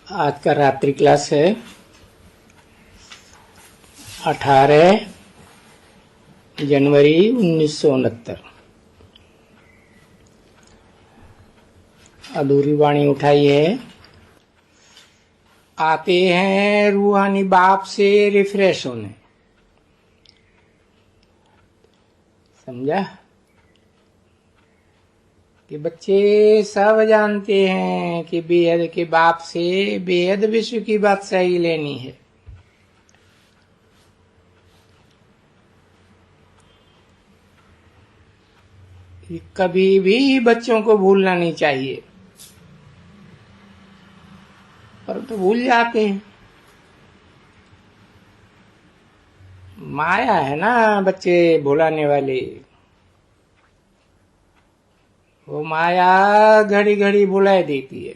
आज का रात्रि क्लास है 18 जनवरी 1969। अधूरी वाणी उठाई है। आते हैं रूहानी बाप से रिफ्रेश होने। समझा कि बच्चे सब जानते हैं कि बेहद के बाप से बेहद विश्व की बादशाही लेनी है। कभी भी बच्चों को भूलना नहीं चाहिए, पर तो भूल जाते हैं। माया है ना बच्चे भुलाने वाले। वो माया घड़ी घड़ी भुला देती है।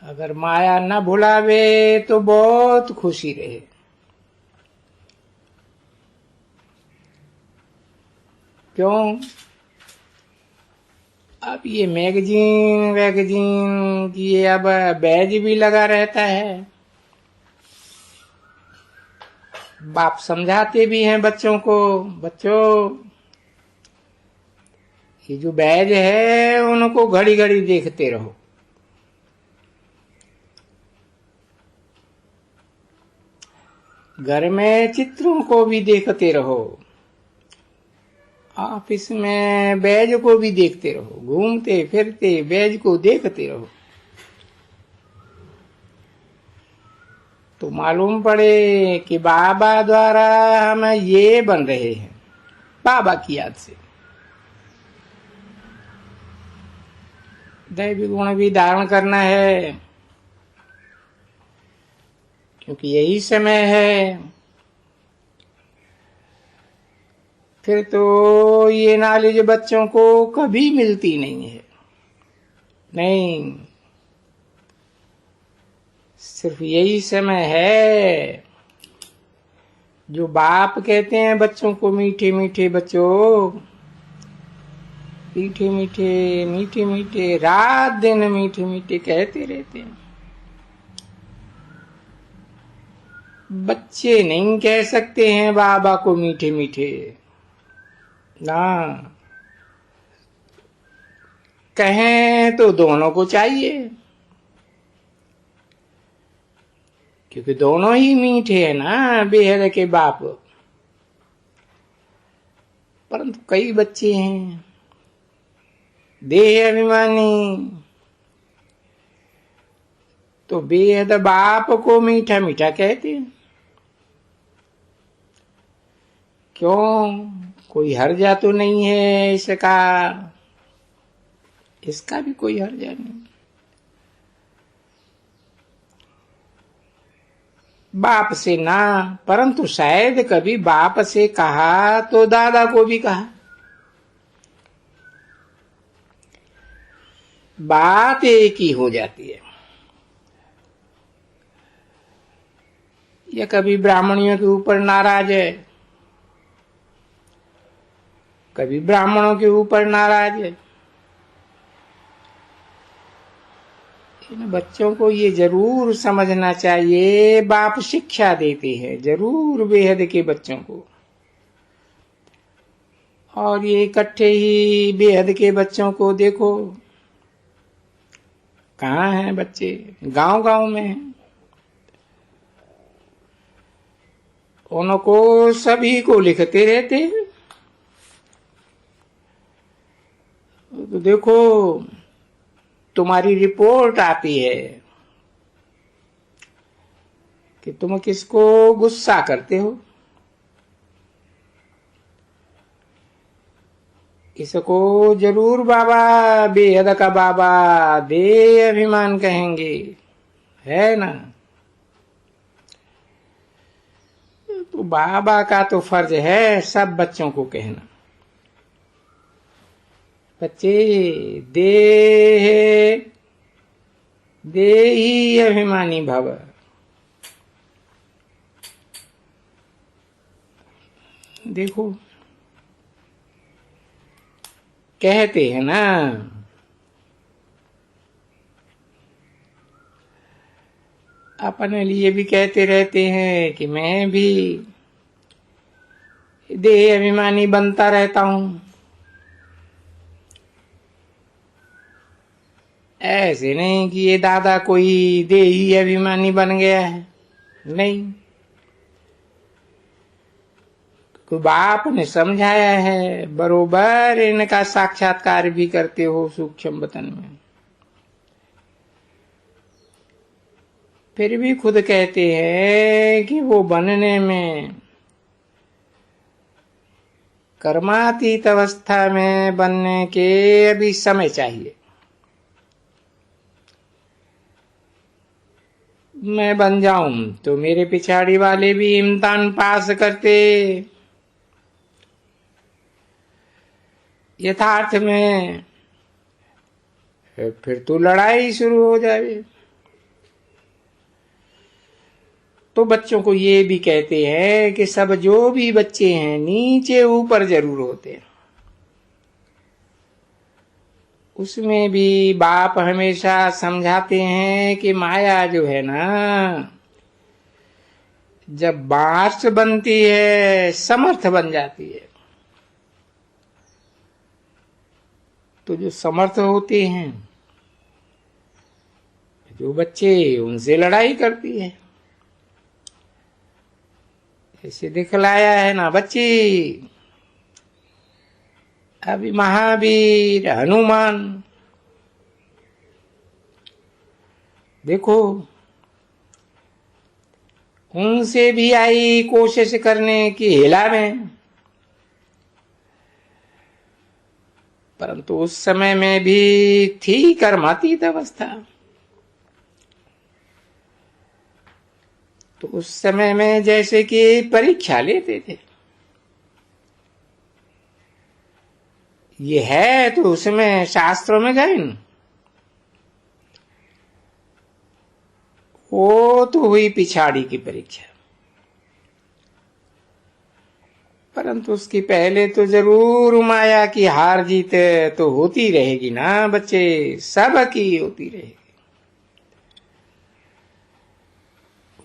अगर माया न भुलावे तो बहुत खुशी रहे। क्यों? अब ये मैगजीन वैगजीन की ये अब बैज भी लगा रहता है। बाप समझाते भी हैं बच्चों को, बच्चों ये जो बैज है उनको घड़ी घड़ी देखते रहो। घर में चित्रों को भी देखते रहो, ऑफिस में बैज को भी देखते रहो, घूमते फिरते बैज को देखते रहो तो मालूम पड़े कि बाबा द्वारा हम ये बन रहे हैं। बाबा की याद से दैवी गुण भी धारण करना है, क्योंकि यही समय है। फिर तो ये नॉलेज बच्चों को कभी मिलती नहीं है। नहीं, सिर्फ यही समय है जो बाप कहते हैं बच्चों को, मीठे मीठे बच्चों, मीठे मीठे मीठे मीठे, रात दिन मीठे मीठे कहते रहते हैं। बच्चे नहीं कह सकते हैं बाबा को मीठे मीठे ना। कहें तो दोनों को चाहिए, क्योंकि दोनों ही मीठे हैं ना, बेहद के बाप। परंतु कई बच्चे हैं देह अभिमानी, तो बेहद बाप को मीठा मीठा कहते हैं। क्यों? कोई हर्जा तो नहीं है इसका? इसका भी कोई हर्जा नहीं। बाप से ना, परंतु शायद कभी बाप से कहा तो दादा को भी कहा। बात एक ही हो जाती है। या कभी ब्राह्मणियों के ऊपर नाराज है, कभी ब्राह्मणों के ऊपर नाराज है। इन बच्चों को ये जरूर समझना चाहिए, बाप शिक्षा देते हैं जरूर बेहद के बच्चों को। और ये इकट्ठे ही बेहद के बच्चों को देखो, कहाँ हैं बच्चे? गांव गांव में हैं। उनको सभी को लिखते रहते हैं। तो देखो, तुम्हारी रिपोर्ट आती है कि तुम किसको गुस्सा करते हो। इसको जरूर बाबा, बेहद का बाबा दे अभिमान कहेंगे, है ना? तो बाबा का तो फर्ज है सब बच्चों को कहना, बच्चे देही अभिमानी भव। देखो कहते हैं ना, अपने लिए भी कहते रहते हैं कि मैं भी देह अभिमानी बनता रहता हूं। ऐसे नहीं कि ये दादा कोई देही अभिमानी बन गया है, नहीं। तो बाप ने समझाया है, बरोबर इनका साक्षात्कार भी करते हो सूक्ष्म वतन में, फिर भी खुद कहते हैं कि वो बनने में कर्मातीत अवस्था में बनने के अभी समय चाहिए। मैं बन जाऊं तो मेरे पिछाड़ी वाले भी इम्तिहान पास करते, यथार्थ में फिर तो लड़ाई शुरू हो जाए। तो बच्चों को ये भी कहते हैं कि सब जो भी बच्चे हैं नीचे ऊपर जरूर होते हैं। उसमें भी बाप हमेशा समझाते हैं कि माया जो है ना, जब बांस बनती है समर्थ बन जाती है, तो जो समर्थ होते हैं जो बच्चे, उनसे लड़ाई करती है। ऐसे दिखलाया है ना बच्ची, अभी महावीर हनुमान देखो, उनसे भी आई कोशिश करने की हिला में, परंतु उस समय में भी थी कर्मातीत अवस्था। तो उस समय में जैसे कि परीक्षा लेते थे, ये है तो उसमें शास्त्रों में गए न, वो तो हुई पिछाड़ी की परीक्षा, परंतु उसकी पहले तो जरूर माया की हार जीत तो होती रहेगी ना बच्चे, सबकी होती रहेगी।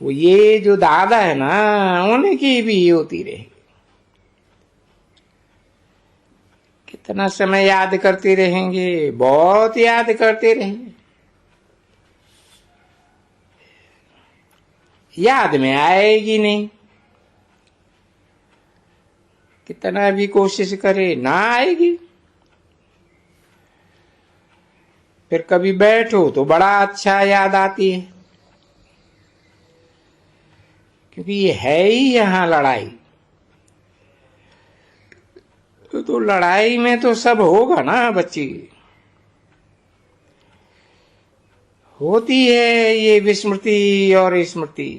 वो ये जो दादा है ना, उनकी भी होती रहेगी। कितना समय याद करते रहेंगे, बहुत याद करते रहेंगे, याद में आएगी नहीं। कितना भी कोशिश करे ना आएगी। फिर कभी बैठो तो बड़ा अच्छा याद आती है, क्योंकि ये है ही यहाँ लड़ाई। तो लड़ाई में तो सब होगा ना बच्ची, होती है ये विस्मृति और स्मृति।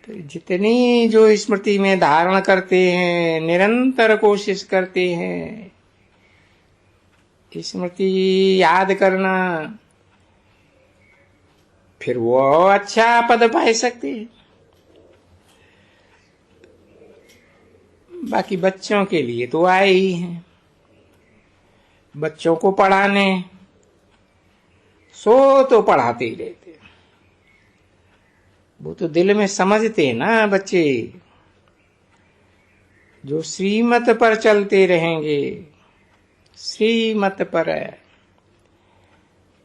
तो जितनी जो स्मृति में धारण करते हैं, निरंतर कोशिश करते हैं स्मृति याद करना, फिर वो अच्छा पद पा सकते हैं। बाकी बच्चों के लिए तो आए ही हैं, बच्चों को पढ़ाने, सो तो पढ़ाते ही रहते, वो तो दिल में समझते ना बच्चे। जो श्रीमत पर चलते रहेंगे, श्रीमत पर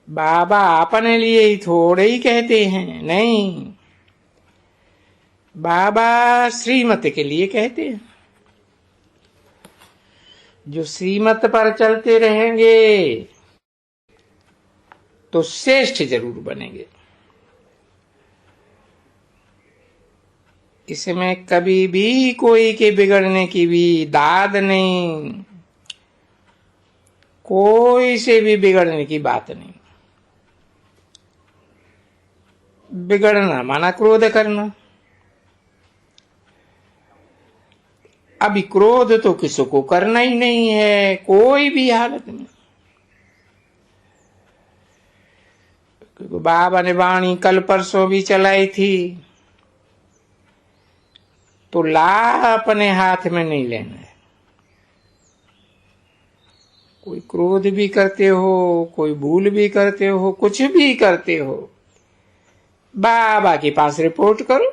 बाबा अपने लिए ही थोड़े ही कहते हैं, नहीं, बाबा श्रीमत के लिए कहते हैं। जो श्रीमत पर चलते रहेंगे तो श्रेष्ठ जरूर बनेंगे। इसमें कभी भी कोई के बिगड़ने की भी दाद नहीं, कोई से भी बिगड़ने की बात नहीं। बिगड़ना माना क्रोध करना। अभी क्रोध तो किसी को करना ही नहीं है, कोई भी हालत में। बाबा ने वाणी कल परसों भी चलाई थी, तो ला अपने हाथ में नहीं लेना है। कोई क्रोध भी करते हो, कोई भूल भी करते हो, कुछ भी करते हो, बाबा के पास रिपोर्ट करो।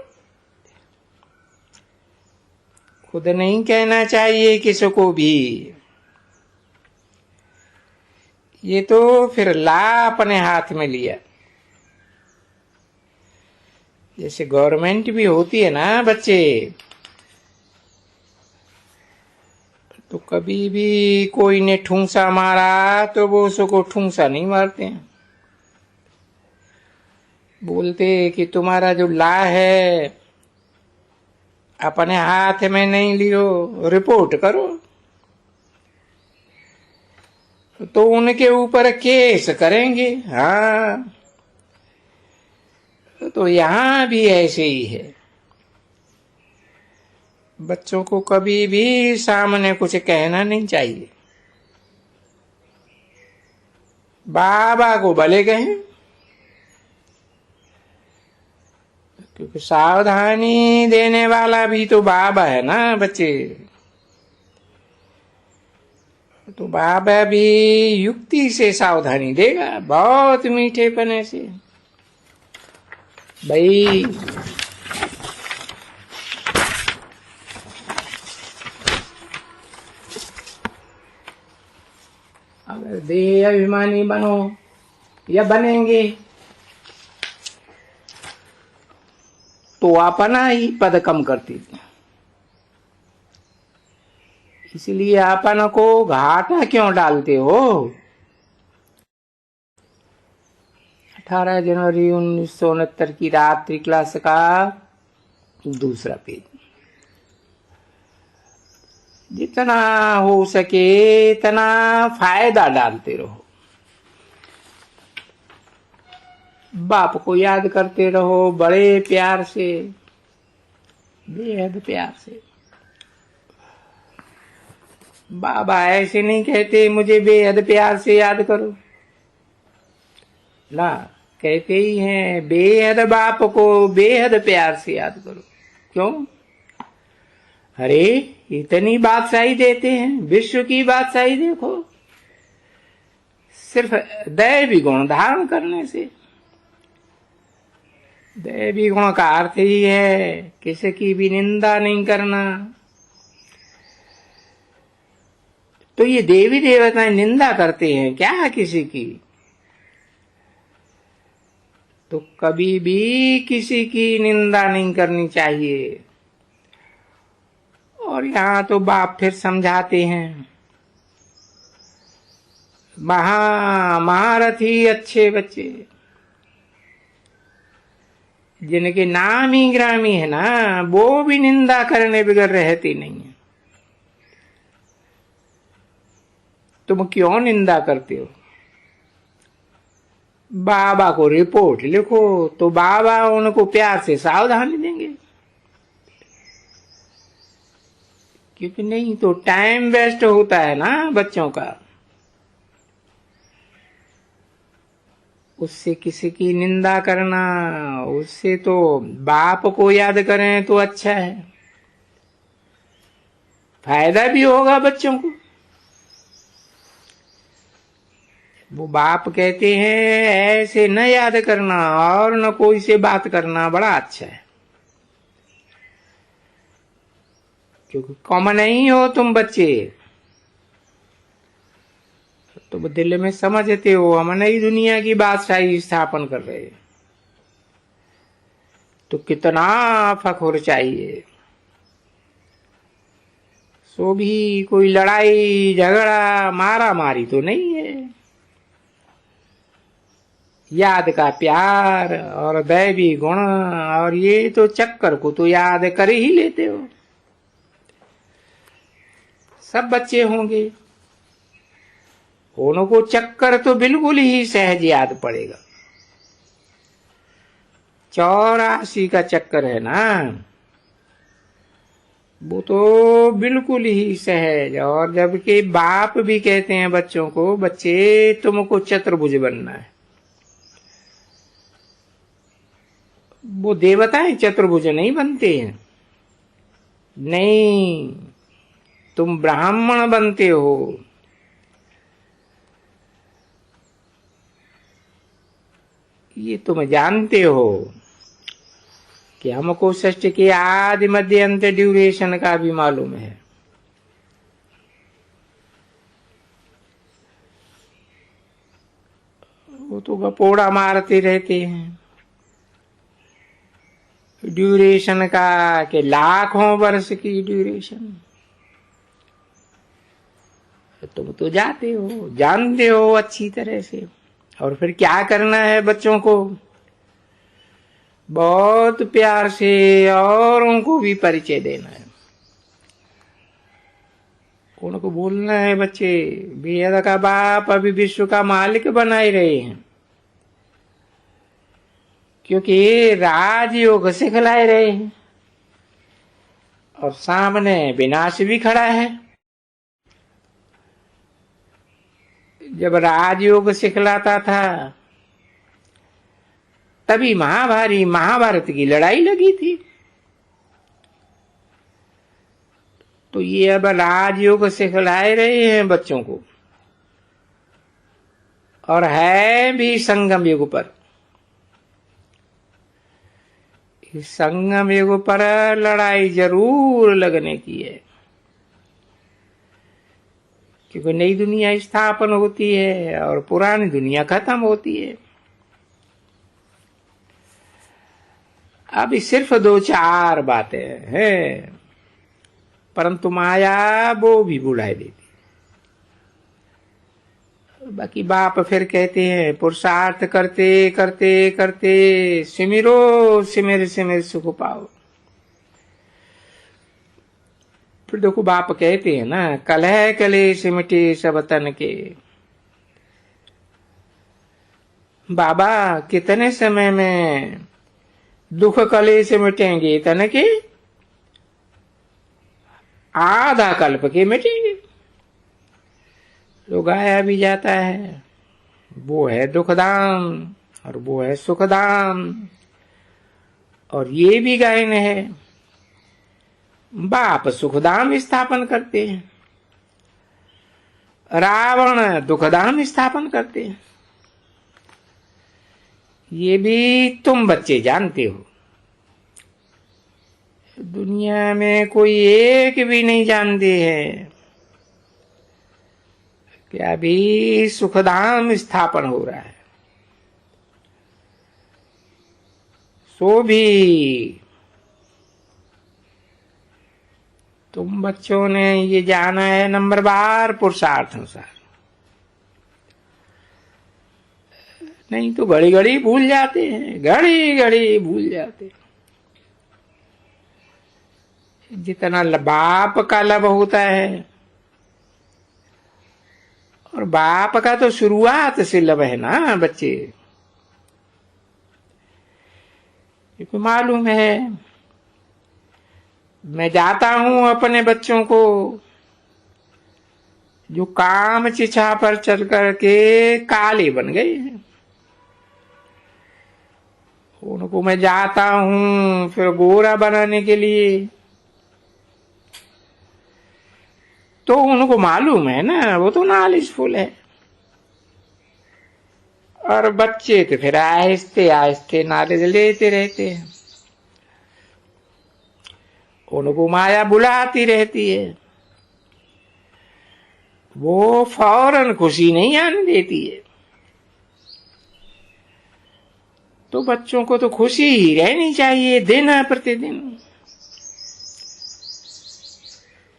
खुद नहीं कहना चाहिए किसी को भी। ये तो फिर ला अपने हाथ में लिया। जैसे गवर्नमेंट भी होती है ना बच्चे, तो कभी भी कोई ने ठूंसा मारा तो वो उसको ठूंसा नहीं मारते हैं, बोलते कि तुम्हारा जो ला है अपने हाथ में नहीं लियो, रिपोर्ट करो। तो उनके ऊपर केस करेंगे। हाँ, तो यहां भी ऐसे ही है। बच्चों को कभी भी सामने कुछ कहना नहीं चाहिए। बाबा को भले कहें, क्योंकि सावधानी देने वाला भी तो बाबा है ना बच्चे। तो बाबा भी युक्ति से सावधानी देगा, बहुत मीठेपने से। भाई अगर देह अभिमानी बनो या बनेंगे तो अपना ही पद कम करते थे। इसलिए अपन को घाटा क्यों डालते हो। 18 जनवरी 1969 की रात्रि क्लास का दूसरा पेज। जितना हो सके इतना फायदा डालते रहो। बाप को याद करते रहो बड़े प्यार से, बेहद प्यार से। बाबा ऐसे नहीं कहते मुझे बेहद प्यार से याद करो ना, कहते ही हैं बेहद बाप को बेहद प्यार से याद करो। क्यों? अरे इतनी बादशाही देते हैं, विश्व की बादशाही देखो सिर्फ दैवी गुण धारण करने से। दैवी गुण का अर्थ ही है किसी की भी निंदा नहीं करना। तो ये देवी देवता निंदा करते हैं क्या किसी की? तो कभी भी किसी की निंदा नहीं करनी चाहिए। और यहाँ तो बाप फिर समझाते हैं, महारथी अच्छे बच्चे जिनके नाम ही ग्रामी है ना, वो भी निंदा करने बगैर रहते नहीं है। तुम क्यों निंदा करते हो? बाबा को रिपोर्ट लिखो तो बाबा उनको प्यार से सावधानी देंगे। क्योंकि नहीं तो टाइम वेस्ट होता है ना बच्चों का। उससे किसी की निंदा करना, उससे तो बाप को याद करें तो अच्छा है, फायदा भी होगा बच्चों को। वो बाप कहते हैं ऐसे न याद करना और न कोई से बात करना बड़ा अच्छा है, क्योंकि कॉमन नहीं हो तुम बच्चे। तो दिल में समझते हो हम नई दुनिया की बादशाही स्थापन कर रहे हैं, तो कितना फख्र चाहिए। सो भी कोई लड़ाई झगड़ा मारा मारी तो नहीं है। याद का प्यार और दैवी गुण और ये तो चक्कर को तो याद कर ही लेते हो। सब बच्चे होंगे, उनको चक्कर तो बिल्कुल ही सहज याद पड़ेगा। 84 का चक्कर है ना, वो तो बिल्कुल ही सहज। और जबकि बाप भी कहते हैं बच्चों को, बच्चे तुमको चतुर्भुज बनना है। वो देवताएं चतुर्भुज नहीं बनते हैं, नहीं, तुम ब्राह्मण बनते हो। ये तुम जानते हो कि हमको सृष्टि के आदि मध्य अंत ड्यूरेशन का भी मालूम है। वो तो गपोड़ा मारते रहते हैं ड्यूरेशन का, कि लाखों वर्ष की ड्यूरेशन। तुम तो जाते हो, जानते हो अच्छी तरह से। और फिर क्या करना है बच्चों को? बहुत प्यार से औरों को भी परिचय देना है। उनको बोलना है, बच्चे बेहद का बाप अभी विश्व का मालिक बना ही रहे हैं, क्योंकि राजयोग सिखलाए रहे हैं और सामने विनाश भी खड़ा है। जब राजयोग सिखलाता था तभी महाभारत की लड़ाई लगी थी। तो ये अब राजयोग सिखलाए रहे हैं बच्चों को, और है भी संगम युग पर। इस संगम युग पर लड़ाई जरूर लगने की है, क्योंकि नई दुनिया स्थापन होती है और पुरानी दुनिया खत्म होती है। अभी सिर्फ 2-4 बातें हैं, परंतु माया वो भी बुढ़ाई देती। बाकी बाप फिर कहते हैं पुरुषार्थ करते करते करते सिमिरो सिमिर सिमिर सुख पाओ। फिर देखो बाप कहते हैं ना, कलह कलेश मिटे सब तन के। बाबा कितने समय में दुख कलेश मिटेंगे तन के? आधा कल्प के मिटेंगे। तो गाया भी जाता है, वो है दुखधाम और वो है सुखधाम, और ये भी गायन है। बाप सुखधाम स्थापन करते हैं, रावण दुखधाम स्थापन करते हैं। ये भी तुम बच्चे जानते हो। दुनिया में कोई एक भी नहीं जानते हैं कि अभी सुखधाम स्थापन हो रहा है। सो भी तुम बच्चों ने ये जाना है नंबरवार पुरुषार्थ अनुसार, नहीं तो घड़ी घड़ी भूल जाते हैं, घड़ी घड़ी भूल जाते हैं। जितना बाप का लब होता है, और बाप का तो शुरुआत से लब है ना बच्चे। क्योंकि मालूम है, मैं जाता हूं अपने बच्चों को जो काम चिछा पर चल करके काले बन गए हैं, उनको मैं जाता हूं फिर गोरा बनाने के लिए। तो उनको मालूम है ना, वो तो नॉलेजफुल है। और बच्चे तो फिर आहिस्ते आहिस्ते नॉलेज लेते रहते हैं, उनको माया बुलाती रहती है, वो फौरन खुशी नहीं आने देती है। तो बच्चों को तो खुशी ही रहनी चाहिए दिन प्रतिदिन।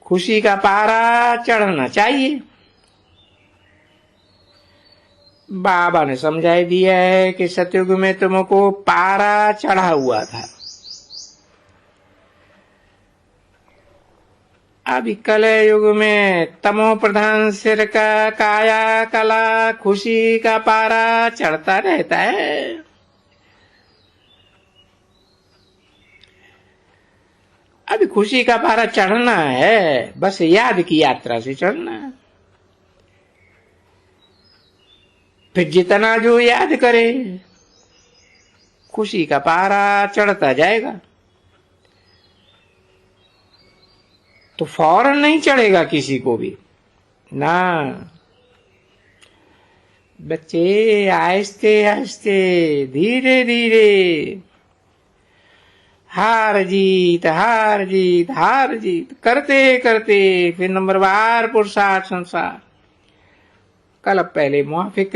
खुशी का पारा चढ़ना चाहिए। बाबा ने समझाई दिया है कि सतयुग में तुमको पारा चढ़ा हुआ था, अभी कलयुग में तमो प्रधान सिर का काया कला खुशी का पारा चढ़ता रहता है। अभी खुशी का पारा चढ़ना है, बस याद की यात्रा से चढ़ना है। फिर जितना जो याद करे खुशी का पारा चढ़ता जाएगा। तो फौरन नहीं चढ़ेगा किसी को भी ना, बच्चे आहिस्ते आहिस्ते धीरे धीरे हार जीत हार जीत हार जीत करते करते फिर नंबरवार पुरुषार्थ संसार। कल पहले मुआफिक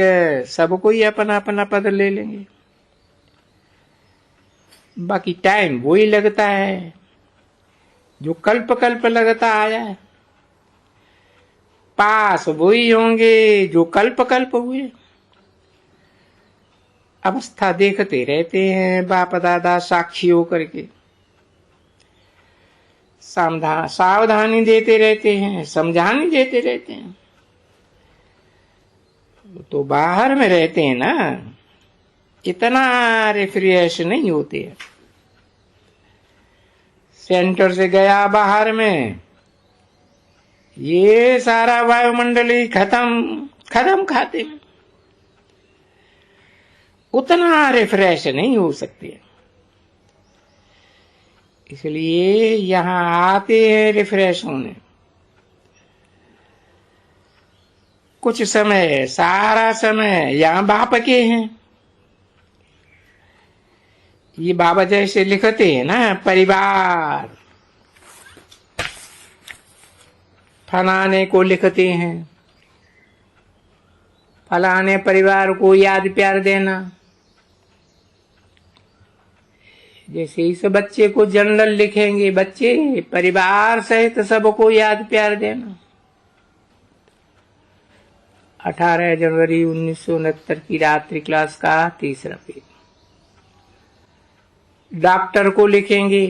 सबको ही अपना अपना पद ले लेंगे, बाकी टाइम वही लगता है जो कल्प कल्प लगता आया है। पास वही होंगे जो कल्प कल्प हुए। अवस्था देखते रहते हैं बाप दादा साक्षी होकर के, सावधानी देते रहते हैं, समझानी देते रहते हैं। तो बाहर में रहते हैं ना, इतना रिफ्रेश नहीं होते हैं। सेंटर से गया बाहर में, ये सारा वायुमंडल ही खत्म खाते हैं, उतना रिफ्रेश नहीं हो सकते। इसलिए यहां आते हैं रिफ्रेश होने। कुछ समय, सारा समय यहां बाप के हैं। ये बाबा जैसे लिखते हैं ना, परिवार फलाने को लिखते हैं, फलाने परिवार को याद प्यार देना। जैसे इस बच्चे को जनरल लिखेंगे, बच्चे परिवार सहित सबको याद प्यार देना। 18 जनवरी 1969 की रात्रि क्लास का 3रा पेज। डॉक्टर को लिखेंगे,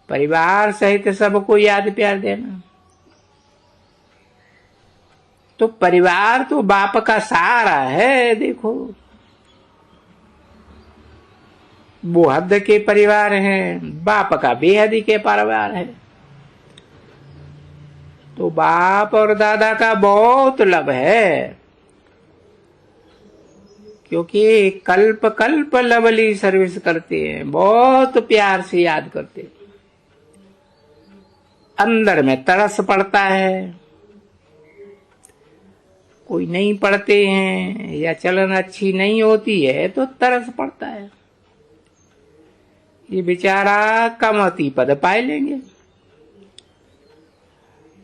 परिवार सहित सबको याद प्यार देना। तो परिवार तो बाप का सहारा है। देखो, वो हद के परिवार हैं, बाप का बेहद के परिवार है। तो बाप और दादा का बहुत लाभ है, क्योंकि कल्प कल्प लवली सर्विस करते हैं, बहुत प्यार से याद करते हैं। अंदर में तरस पड़ता है, कोई नहीं पढ़ते हैं या चलन अच्छी नहीं होती है तो तरस पड़ता है। ये बेचारा कमती पद पाए लेंगे,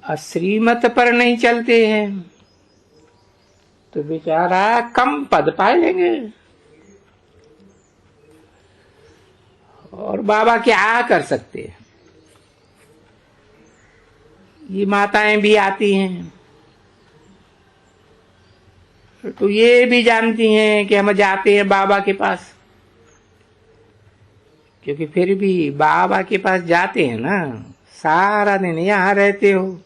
श्रीमत पर नहीं चलते हैं तो बेचारा कम पद पाए लेंगे। और बाबा क्या कर सकते हैं। ये माताएं भी आती हैं तो ये भी जानती हैं कि हम जाते हैं बाबा के पास, क्योंकि फिर भी बाबा के पास जाते हैं ना, सारा दिन यहां रहते हो,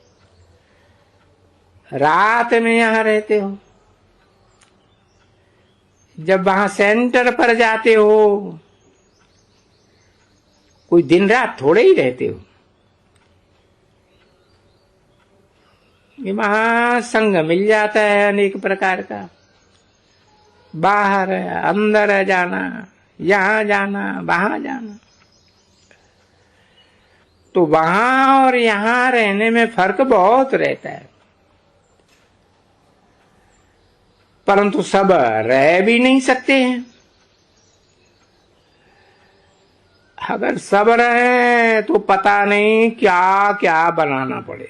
रात में यहां रहते हो। जब वहां सेंटर पर जाते हो, कोई दिन रात थोड़े ही रहते हो। ये वहां संग मिल जाता है अनेक प्रकार का, बाहर अंदर जाना, यहां जाना, वहां जाना। तो वहां और यहां रहने में फर्क बहुत रहता है। परंतु सब रह भी नहीं सकते हैं। अगर सब रहे तो पता नहीं क्या क्या बनाना पड़े।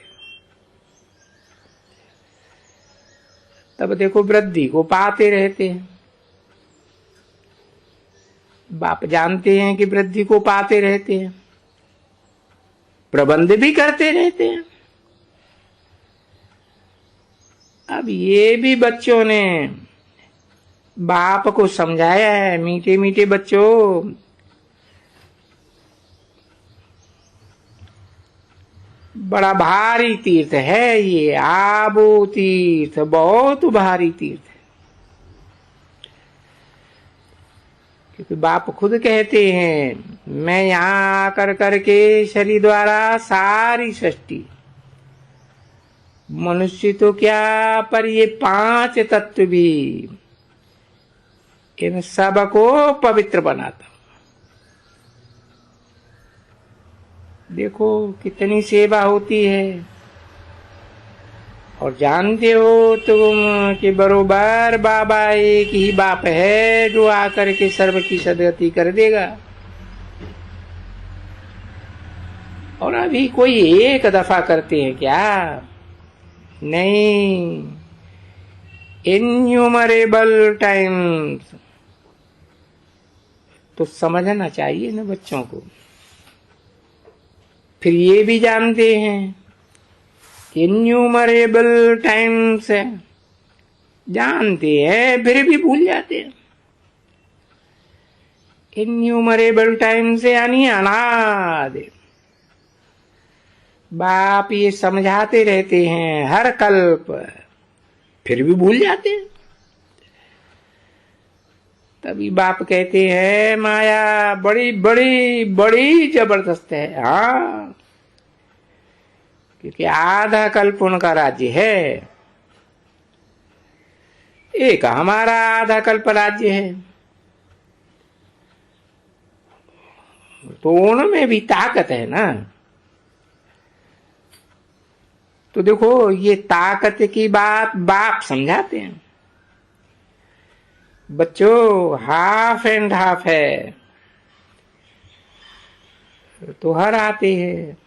तब देखो वृद्धि को पाते रहते हैं। बाप जानते हैं कि वृद्धि को पाते रहते हैं, प्रबंध भी करते रहते हैं। अब ये भी बच्चों ने बाप को समझाया है, मीठे मीठे बच्चों, बड़ा भारी तीर्थ है ये आबू तीर्थ, बहुत भारी तीर्थ है। क्योंकि बाप खुद कहते हैं, मैं यहां आकर करके शरीर द्वारा सारी सृष्टि, मनुष्य तो क्या पर ये 5 तत्व भी, इन सब को पवित्र बनाता। देखो कितनी सेवा होती है। और जानते हो तुम कि बरोबर बाबा एक ही बाप है जो आकर के सर्व की सदगति कर देगा। और अभी कोई एक दफा करते हैं क्या? नहीं, इन्यूमरेबल टाइम्स। तो समझना चाहिए ना बच्चों को। फिर ये भी जानते हैं इन्यूमरेबल टाइम्स है, जानते हैं फिर भी भूल जाते हैं। इन्यूमरेबल टाइम्स यानी अनाद। बाप ये समझाते रहते हैं हर कल्प, फिर भी भूल जाते हैं। तभी बाप कहते हैं माया बड़ी बड़ी बड़ी जबरदस्त है। हाँ, क्योंकि आधा कल्प उनका राज्य है, एक हमारा आधा कल्प राज्य है। तो उनमें भी ताकत है ना। तो देखो ये ताकत की बात बाप समझाते हैं। बच्चों हाफ एंड हाफ है तो हर आते हैं,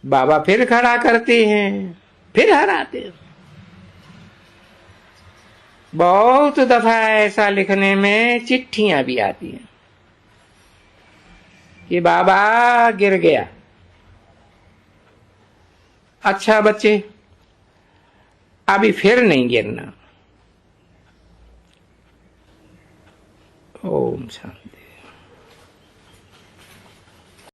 बाबा फिर खड़ा करते हैं, फिर हर आते हैं। बहुत दफा ऐसा लिखने में चिट्ठियां भी आती हैं कि बाबा गिर गया। अच्छा बच्चे, अभी फिर नहीं गिरना। ओम शांति।